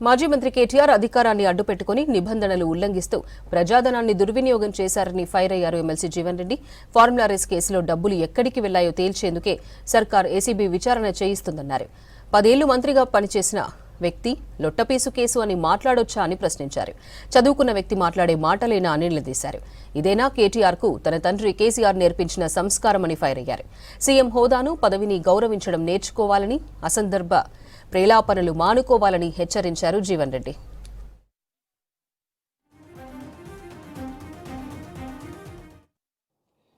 మాజీ మంత్రి కేటీఆర్ అధికారాన్ని అడ్డుపెట్టుకుని నిబంధనలు ఉల్లంఘిస్తూ ప్రజాధనాన్ని దుర్వినియోగం చేశారని ఫైర్ అయ్యారు MLC Jeevan Reddy. Formula race కేసులో డబ్బులు ఎక్కడికి వెళ్లాయో తేల్చేందుకే సర్కార్ ఏసీబీ విచారణ చేయిస్తుందన్నారు. 10 ఏళ్లు మంత్రిగా పనిచేసిన వ్యక్తి లొట్టపీసు కేసు అని మాట్లాడొచ్చా అని ప్రశ్నించారు. చదువుకున్న వ్యక్తి మాట్లాడే మాటలేనా అని నిలదీశారు. ఇదేనా కేటీఆర్కు తన తండ్రి కేసీఆర్ నేర్పించిన సంస్కారమని ఫైర్ అయ్యారు. సీఎం హోదాను పదవిని గౌరవించడం నేర్చుకోవాలని, అసందర్భ ప్రేలాపనలు మానుకోవాలని హెచ్చరించారు జీవన్ రెడ్డి.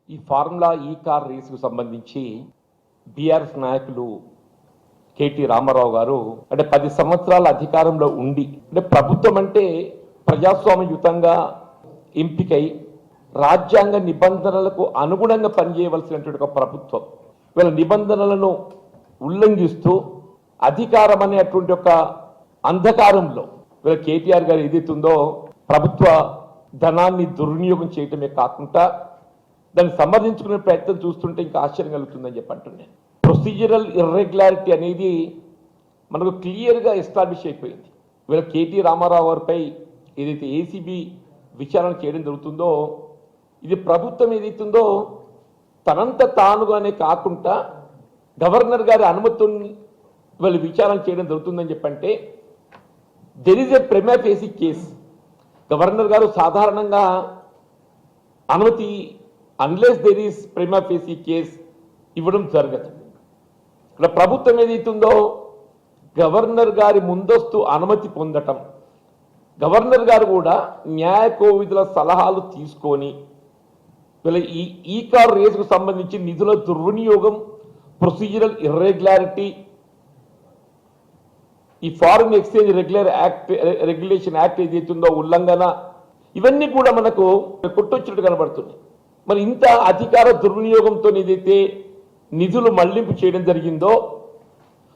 ఈ ఫార్ములా కార్ రేసుకు సంబంధించి బీఆర్ఎస్ నాయకులు కేటీ రామారావు గారు అంటే 10 సంవత్సరాల అధికారంలో ఉండి అంటే ప్రభుత్వం అంటే ప్రజాస్వామ్యయుతంగా ఎంపికై రాజ్యాంగ నిబంధనలకు అనుగుణంగా పనిచేయవలసినటువంటి ఒక ప్రభుత్వం వీళ్ళ నిబంధనలను ఉల్లంఘిస్తూ అధికారం అనేటువంటి ఒక అంధకారంలో వీళ్ళ కేటీఆర్ గారు ఏదైతుందో ప్రభుత్వ ధనాన్ని దుర్వినియోగం చేయటమే కాకుండా దాన్ని సమర్థించుకునే ప్రయత్నం చూస్తుంటే ఇంకా ఆశ్చర్యం కలుగుతుందని చెప్పి అంటున్నాను. ప్రొసీజరల్ ఇర్రెగ్యులారిటీ అనేది మనకు క్లియర్గా ఎస్టాబ్లిష్ అయిపోయింది. వీళ్ళ కేటీ రామారావు గారిపై ఏదైతే ఏసీబీ విచారణ చేయడం జరుగుతుందో ఇది ప్రభుత్వం ఏదైతుందో తనంత తానుగానే కాకుండా గవర్నర్ గారి అనుమతిని వీళ్ళు విచారణ చేయడం జరుగుతుందని చెప్పంటే there is a prima facie case. గవర్నర్ గారు సాధారణంగా అనుమతి unless there is prima facie case ఇవ్వడం జరగదు. ఇక్కడ ప్రభుత్వం ఏదైతుందో గవర్నర్ గారి ముందస్తు అనుమతి పొందటం, గవర్నర్ గారు కూడా న్యాయ కోవిధుల సలహాలు తీసుకొని వీళ్ళ ఈ కార్ రేసుకు సంబంధించి నిధుల దుర్వినియోగం, ప్రొసీజరల్ ఇర్రెగ్యులారిటీ, ఈ ఫారిన్ ఎక్స్చేంజ్ రెగ్యులేషన్ యాక్ట్ ఏదైతుందో ఉల్లంఘన, ఇవన్నీ కూడా మనకు కొట్టొచ్చినట్టు కనబడుతున్నాయి. మరి ఇంత అధికార దుర్వినియోగంతో ఏదైతే నిధులు మళ్లింపు చేయడం జరిగిందో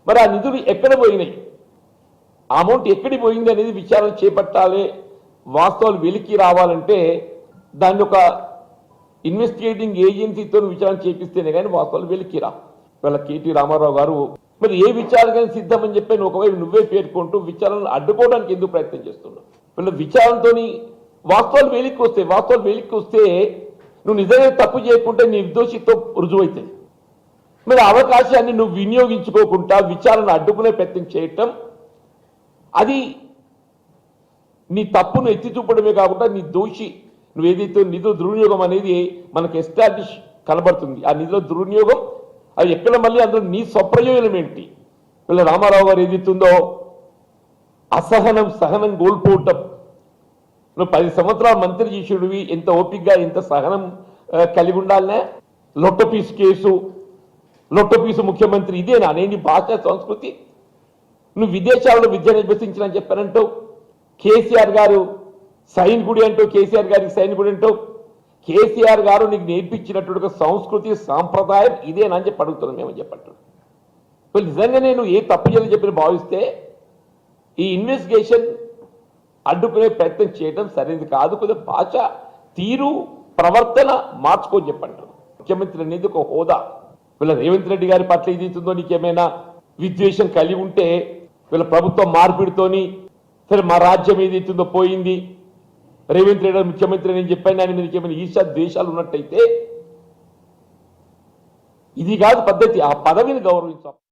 మరి ఆ నిధులు ఎక్కడ పోయినాయి, ఆ అమౌంట్ ఎక్కడికి పోయింది అనేది విచారణ చేపట్టాలి. వాస్తవాలు వెలికి రావాలంటే దాన్ని ఒక ఇన్వెస్టిగేటింగ్ ఏజెన్సీతో విచారణ చేపిస్తేనే కానీ వాస్తవాలు వెలికి రా. వీళ్ళ కేటీ రామారావు గారు మరి ఏ విచారణకైనా సిద్ధమని చెప్పి ఒకవైపు నువ్వే పేర్కొంటూ విచారణను అడ్డుకోవడానికి ఎందుకు ప్రయత్నం చేస్తున్నావు? వీళ్ళ విచారణతో వాస్తవాలు వెలికి వస్తే నువ్వు నిజంగా తప్పు చేయకుంటే నీ నిర్దోషితో రుజువైతుంది. మరి అవకాశాన్ని నువ్వు వినియోగించుకోకుండా విచారణ అడ్డుకునే ప్రయత్నం చేయటం అది నీ తప్పును ఎత్తి చూపడమే కాకుండా నీ దోషి నువ్వు ఏదైతే నిధుల దుర్వినియోగం అనేది మనకు ఎస్టాబ్లిష్ కనబడుతుంది. ఆ నిధుల దుర్వినియోగం అది ఎక్కడ మళ్ళీ అందులో నీ స్వప్రయోజనం ఏంటి? వీళ్ళ రామారావు గారు ఏదైతుందో సహనం కోల్పోవటం. నువ్వు 10 సంవత్సరాల మంత్రి చేసేడివి ఎంత ఓపికగా ఎంత సహనం కలిగి ఉండాలనే? లొట్టపీసు కేసు, లొట్టపీసు ముఖ్యమంత్రి, ఇదేనా నేను భాష సంస్కృతి? నువ్వు విదేశాల్లో విద్యను అభ్యసించాలని చెప్పానంటావు. కేసీఆర్ గారు సైనికుడి అంటావు, కేసీఆర్ గారికి సైనికుడు అంటావు. కేసీఆర్ గారు నీకు నేర్పించినటువంటి సంస్కృతి సాంప్రదాయం ఇదేనా అని చెప్పి అడుగుతున్నాం మేము చెప్పట్టు. నిజంగా నేను ఏ తప్పు చేయాలని చెప్పి భావిస్తే ఈ ఇన్వెస్టిగేషన్ అడ్డుకునే ప్రయత్నం చేయడం సరైనది కాదు. కొద్దిగా భాష తీరు ప్రవర్తన మార్చుకొని చెప్పంటారు. ముఖ్యమంత్రి అనేది ఒక హోదా. వీళ్ళ రేవంత్ రెడ్డి గారి పట్ల ఏదైతుందో నీకేమైనా విద్వేషం కలిగి ఉంటే వీళ్ళ ప్రభుత్వం మార్పిడితోని సరే మా రాజ్యం ఏదైతుందో పోయింది, రేవంత్ రెడ్డి గారు ముఖ్యమంత్రి అని చెప్పాను అని మీకు ఏమైనా ఈర్ష్య ద్వేషాలు ఉన్నట్టయితే ఇది కాదు పద్ధతి. ఆ పదవిని గౌరవించాం.